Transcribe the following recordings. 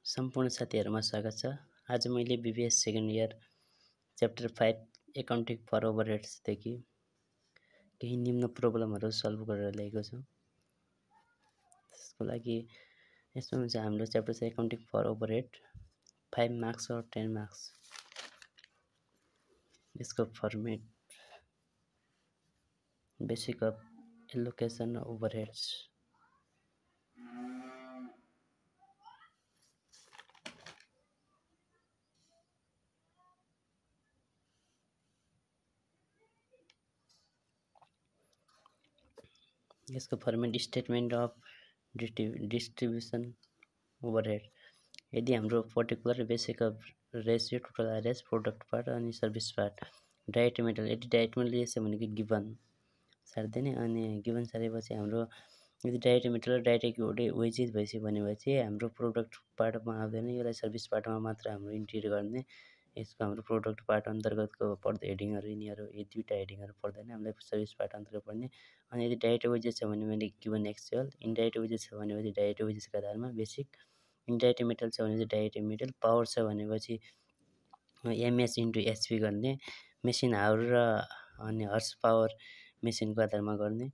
सम्पूर्ण साथीहरुमा स्वागत छ। आज मैले BBS second year chapter 5 accounting for overheads देखि केही निम्न प्रब्लमहरु सल्भ गरेर ल्याएको छु। त्यसको लागि यसमा हुन्छ हाम्रो च्याप्टर छ एकाउन्टिङ फर ओभरहेड 5 मार्क्स और 10 मार्क्स। यसको format basic of allocation overheads. यसको format statement of distribution overhead. यदि हाम्रो particular basic of ratio total areas product part अनि सर्भिस पार्ट डाइरेक्ट मेटल यदि डाइरेक्ट मेटल लिएछ भनेको गिभन सार्दैन अनि गिभन सारेपछि हाम्रो यदि डाइरेक्ट मेटल र डाइरेक्ट वेजेस भइसक्यो भनेपछि हाम्रो प्रोडक्ट पार्टमा आउँदैन, यसलाई सर्भिस पार्टमा मात्र हाम्रो इन्ट्री गर्ने। यसको हाम्रो प्रोडक्ट पार्ट अन्तर्गतको पर्दो हेडिङहरु यिनीहरु यी दुईटा हेडिङहरु पर्दैन, हामीलाई सर्भिस पार्ट अन्तर्गत पर्ने। अनि यदि डाइरेक्ट वेजेस छ भने गिभन एक्चुअल, इनडाइरेक्ट वेजेस छ भनेपछि डाइरेक्ट वेजेसको आधारमा बेसिक, इनडाइरेक्ट मेटल छ भने डाइरेक्ट मेटल, पावर छ भनेपछि एमएस इन्टु एचपी गर्ने, मेसिन आवर र अनि हर्स पावर मेसिनको आधारमा गर्ने।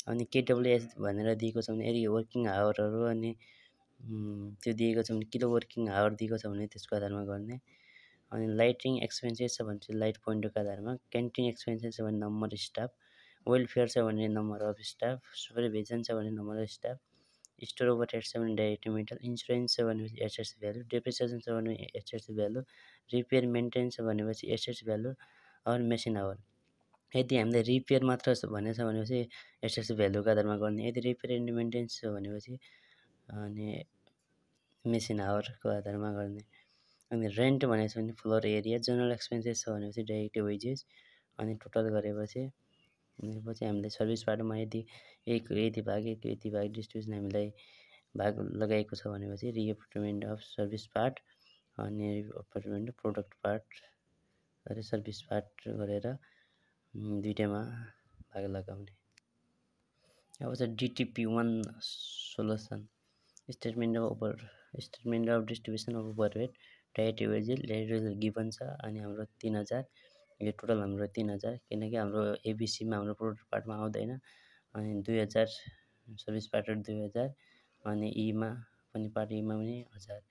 अनि केडब्ल्युएस भनेर दिएको छ भने यदि वर्किङ आवरहरु अनि त्यो दिएको छ भने किलो वर्किङ आवर दिएको छ भने त्यसको आधारमा गर्ने। अनि लाइटिङ एक्सपेन्सेस छ भने चाहिँ लाइट पोइन्टको आधारमा, क्यान्टिन एक्सपेन्सेस छ भने नम्बर स्टाफ, वेलफेयर छ भने नम्बर अफ स्टाफ, सुपरभिजन छ भने number of staff, store overhead छ भने डाइरेक्ट मेटल, इन्सुरेन्स छ भनेपछि एसेट्स भ्यालु, डेप्रिसिएसन छ भने एसेट्स भ्यालु, रिपेयर मेन्टेनेन्स छ भनेपछि एसेट्स भ्यालु और मेसिन आवर। यदि हामीले रिपेयर मात्र भनेछ भनेपछि एसेट्स भ्यालुको आधारमा गर्ने, यदि रिपेयर एन्ड मेन्टेनेन्स छ भनेपछि अनि मेसिन आवरको आधारमा गर्ने। अनि रेन्ट भनेछ भने फ्लोर एरिया, जनरल एक्सपेन्सेस छ भनेपछि डाइरेक्ट वेजेस अनि टोटल गरेपछि हामीले सर्भिस पार्टमा यदि यति भाग डिस्ट्रिब्युसन हामीलाई भाग लगाएको छ भनेपछि रिअपोर्टमेन्ट अफ सर्भिस पार्ट अनि रिअपोर्टमेन्ट प्रोडक्ट पार्ट र सर्भिस पार्ट गरेर दुईटामा भाग लगाउने। अब चाहिँ डिटिपी 1 solution statement of distribution of overhead direct wages given छ अनि हाम्रो 3000 यो टोटल हाम्रो 3000 किनकि हाम्रो एबिसीमा हाम्रो प्रोडक्ट पार्टमा आउँदैन अनि 2000 सर्भिस पार्ट 2000 अनि ईमा पनि पार्ट ईमा पनि 1000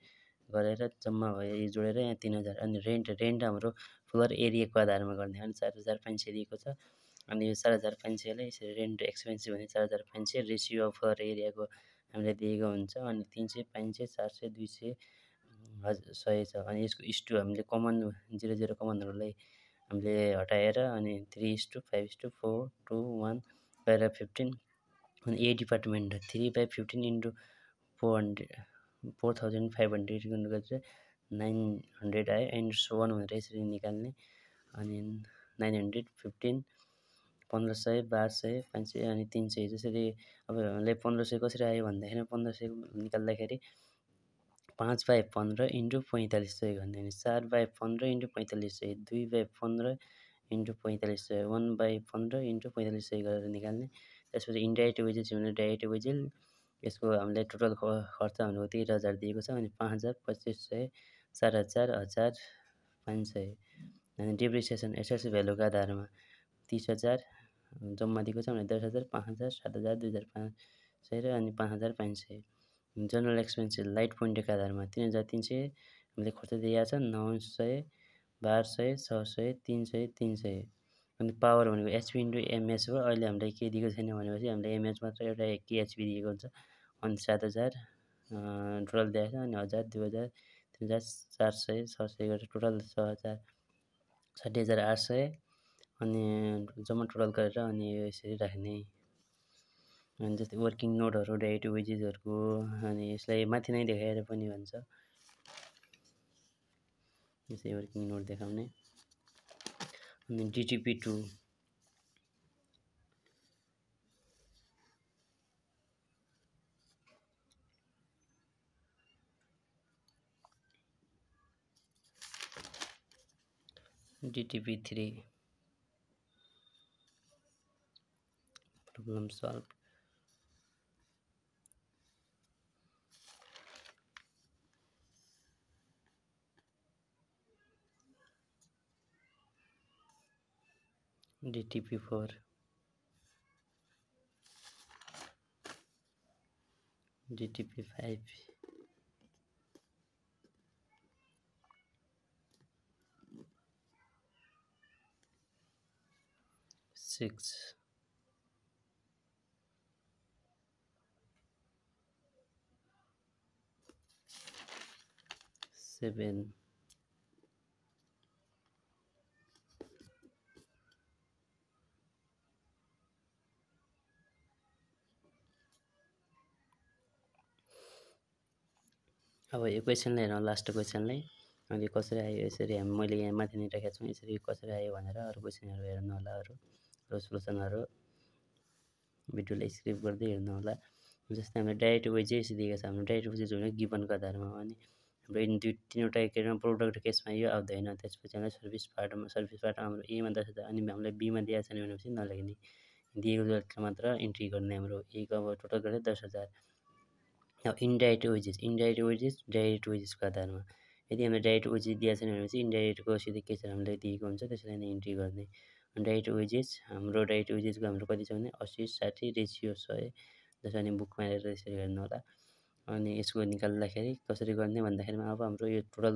गरेर जम्मा भयो यो जोडेर यहाँ 3000। अनि रेन्ट हाम्रो फ्लोर एरियाको आधारमा गर्ने अनि 4500 दिएको छ अनि यो 4500 लाई यसरी रेन्ट एक्सपेन्स भने 4500 रेसियो अफ फ्लोर एरियाको हामीले दिएको हुन्छ अनि 300 500 400 200 100 छ। अनि यसको इस्टु हामीले कमन 00 कमनहरुलाई हामीले हटाएर अनि 3:5:4 2 1 गरेर 15 अनि ए डिपार्टमेन्ट 3/15 इन्टु 4500 गरेर 900 आयो एन्ड सो अन भनेर यसरी निकाल्ने। अनि 900 15 1500 1200 500 अनि 300 जसरी अब हामीलाई 1500 कसरी आयो भन्दाखेरि 1500 निकाल्दाखेरि 5/15 इन्टु 4500 गर्ने अनि 4/15 इन्टु 4500 2/15 इन्टु 4500 1/15 इन्टु 4500 गरेर निकाल्ने। त्यसपछि इनडाइरेक्ट वेजेस भने डाइरेक्ट वेजेस यसको हामीलाई टोटल खर्च हाम्रो 13000 दिएको छ अनि 5000 2500 4000 1000 500 अनि डेप्रिसिएसन एसेट्स भ्यालुको आधारमा 30000 जम्मा दिएको छ भने 10000 5000 7000 2500 र अनि 5500। जनरल एक्सपेन्सेस लाइट पोइन्टको आधारमा 3300 हामीले खर्च दिएको छ 900 1200 600 300 300 अनि पावर भनेको एचपी इन्टु एमएस हो। अहिले हामीलाई के दिएको छैन भनेपछि हामीले एमएच मात्र एउटा एचपी दिएको हुन्छ अनि 7000 टोटल दिएको छ अनि 1000 2000 3000 400 600 गरेर टोटल 6000 60800 अनि जम्मा टोटल गरेर अनि यसरी राख्ने। अनि जस्तै वर्किङ नोटहरु डाइरेक्ट वेजेसहरुको अनि यसलाई माथि नै देखाएर पनि भन्छ यसै वर्किङ नोट देखाउने। अनि डिटिपी 2 डिटिपी 3 प्रॉब्लम सॉल्व। DTP4, DTP5, 6, 7, अब यो क्वेसनलाई हेरौँ लास्ट क्वेसनलाई अनि कसरी आयो यसरी मैले यहाँ माथि नै राखेको छु यसरी कसरी आयो भनेर अरू क्वेसनहरू हेर्नु होला अरू सोल्युसनहरू भिडियोलाई स्क्रिप गर्दै हेर्नु होला जस्तै हामीले डाइरेक्ट वेजेस दिएको छ हाम्रो डाइरेक्ट वेजेस भने गिभनको आधारमा हो अनि हाम्रो दुई तिनवटा केमा प्रोडक्ट केसमा यो आउँदैन त्यसपछि हामीलाई सर्भिस पार्टमा हाम्रो एमा 10,000 अनि हामीलाई बीमा दिएको छैन भनेपछि नलेख्ने दिएको जतिलाई मात्र इन्ट्री गर्ने हाम्रो एक अब टोटल गरेर 10,000 अब इन्डाइरेक्ट वेजेस डाइरेक्ट वेजेसको आधारमा यदि हामीलाई डाइरेक्ट वेजेस दिएको छैन भनेपछि इन्डाइरेक्टको सिधै के छ हामीलाई दिएको हुन्छ त्यसलाई नै इन्ट्री गर्ने डाइरेक्ट वेजेस हाम्रो डाइरेक्ट वेजेसको हाम्रो कति छ भने 80 60 रेसियो 100 जसरी अनि बुकमा हेरेर यसरी हेर्नु होला अनि यसको निकाल्दाखेरि कसरी गर्ने भन्दाखेरिमा अब हाम्रो यो टोटल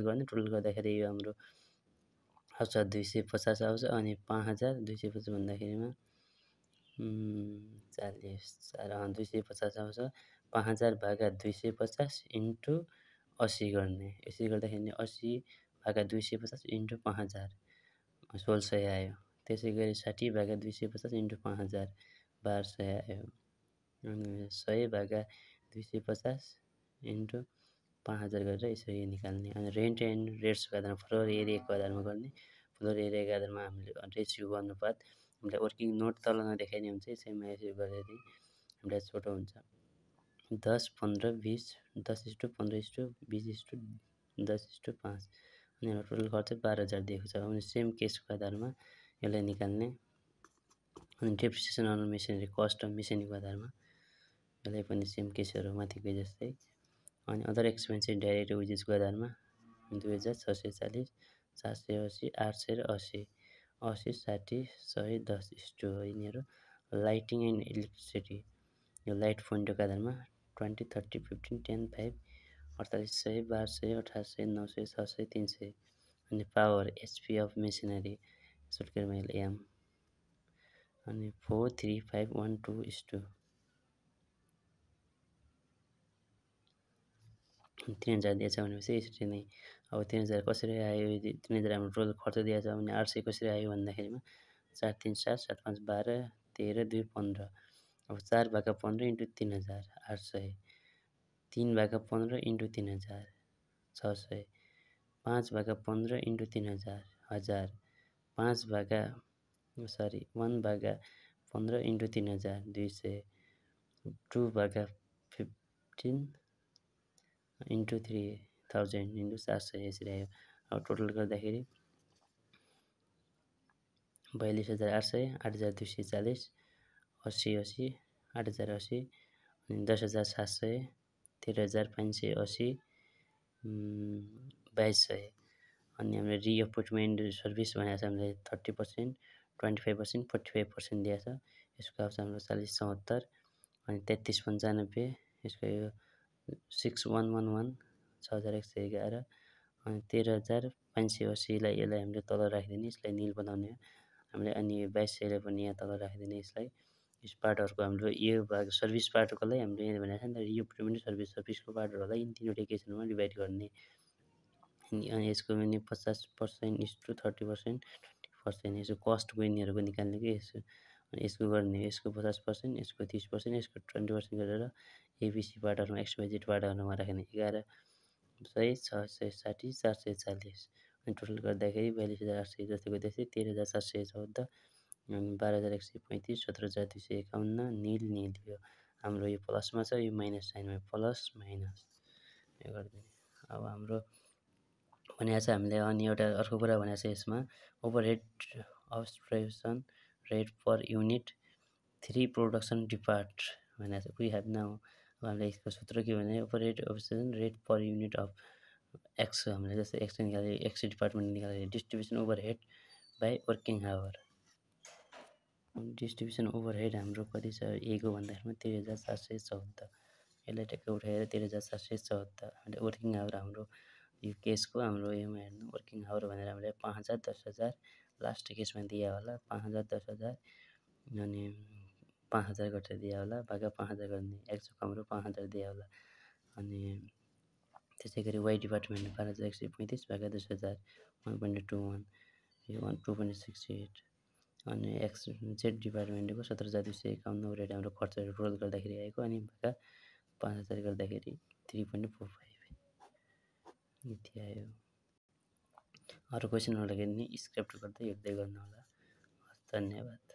गर्दाखेरि यो हाम्रो आउँछ 250 आउँछ अनि 5,250 भन्दाखेरिमा 40 250 आउँछ 5,000 भागा 250 इन्टु 80 गर्ने यसरी गर्दाखेरि 80 भागा 250 इन्टु 5,000 1600 आयो त्यसै गरी 60 भागा 250 इन्टु 5,000 1200 आयो अनि 100 भागा 250 इन्टु 5,000 गरेर यसरी निकाल्ने अनि रेन्ट एन्ड रेट्सको आधारमा फ्लोर एरियाको आधारमा गर्ने फ्लोर एरियाको आधारमा हामीले रेसियोको अनुपात हामीलाई वर्किङ नोट तल नदेखाइने हुन्छ यसैमा यसो गरेर हामीलाई छोटो हुन्छ 10 15 20 10:15:20:10:5 अनि हाम्रो टोटल खर्च 12,000 दिएको छ अनि सेम केसको आधारमा यसलाई निकाल्ने अनि depreciation on machinery cost of मेसिनको आधारमा यसलाई पनि सेम केसहरू माथिको जस्तै अनि अदर एक्सपेन्सेस डाइरेक्ट वेजेसको आधारमा 2,640 780 800 र 80 80 60 100 10 यिनीहरू लाइटिङ एन्ड इलेक्ट्रिसिटी यो लाइट फोन्डको आधारमा 20 30 15 10 5 4800 1200 1800 900 600 300 अनि पावर एचपी अफ मेसिनरी सुटकेरमा एम अनि 43512:3,000 दिएछ भनेपछि यसरी नै अब 3,000 कसरी आयो यदि 3,000 हाम्रो टोटल खर्च दिएछ भने 800 कसरी आयो भन्दाखेरिमा 4 3 7 7 5 12 13 2 15 अब 4 भागा 15 इन्टु 3,000 800 3 भागा 15 इन्टु 3,000 600 5 भागा 15 इन्टु 3,000 1000 1 भागा 15 इन्टु 3,000 200 2 भागा 15 इन्टु 3,000 इन्टु 700 यसरी आयो अब टोटल गर्दाखेरि 42,800 8,240 80 80 8,080 अनि 10,700 13,580 2,200 अनि हामीले रिअपुटमेन्ट सर्भिस भनेको छ हामीले 30% 25% 45% दिएको छ यसको आउँछ हाम्रो 40,74 अनि 33,95 यसको यो 6,111 6,111 अनि 13,580लाई यसलाई हामीले तल राखिदिने यसलाई निल बनाउने हामीले अनि 2,200लाई पनि यहाँ तल राखिदिने यसलाई यस पार्टहरूको हाम्रो यो भाग सर्भिस पार्टकोलाई हामीले यहाँ भनेको छ नि त रिअपुटमेन्ट सर्भिसको पार्टहरूलाई यिनी तिनवटा केसहरूमा डिभाइड गर्ने अनि यसको पनि 50% इस्टु 30% 20% यसको कस्टको यिनीहरूको निकाल्ने कि यसको गर्ने यसको 50% यसको 30% यसको 20% गरेर एबिसी पार्टहरूमा एक्सवाइजेड पार्टहरूमा राख्ने 11 100 660 440 अनि टोटल गर्दाखेरि 42,800 जस्तोको त्यस्तै 13,714 अनि 12,135 17,251 निल यो हाम्रो यो प्लसमा छ यो माइनस साइनमा प्लस माइनस यो गरिदिने अब हाम्रो भनेको छ हामीले अनि एउटा अर्को कुरा भनेको छ यसमा overhead absorption rate per unit 3 production department भनेको छ वी हेभ नाउ अब हामीले यसको सूत्र के भने overhead absorption rate per unit of X हामीले जस्तै एक्स निकाल्यो एक्स डिपार्टमेन्ट निकाल्यो distribution overhead by working hour distribution overhead हाम्रो कति छ एको भन्दाखेरिमा 13,714। यसलाई ट्याक्कै उठाएर 13,714 हामीले वर्किङ आवर हाम्रो यो केसको हाम्रो योमा हेर्नु वर्किङ आवर भनेर हामीले 5,000 10,000 लास्ट केसमा दिया होला 5,000 10,000 अनि 5,000 गरेर दिया होला भागा 5,000 गर्ने एक्चुअल हाम्रो 5,000 दिया होला। अनि त्यसै गरी वाइ डिपार्टमेन्ट 12,135 भागा 10,000 1.21 यो 2.68 अनि एक्स जेड डिपार्टमेन्टको 17,251 ओभरहेड हाम्रो खर्चहरू टोटल गर्दाखेरि आएको अनि भागा 5,000 गर्दाखेरि 3.45 यति आयो। अरू क्वेसनहरू लागि नि स्क्रिप्ट गर्दै हेर्दै गर्नु होला। धन्यवाद।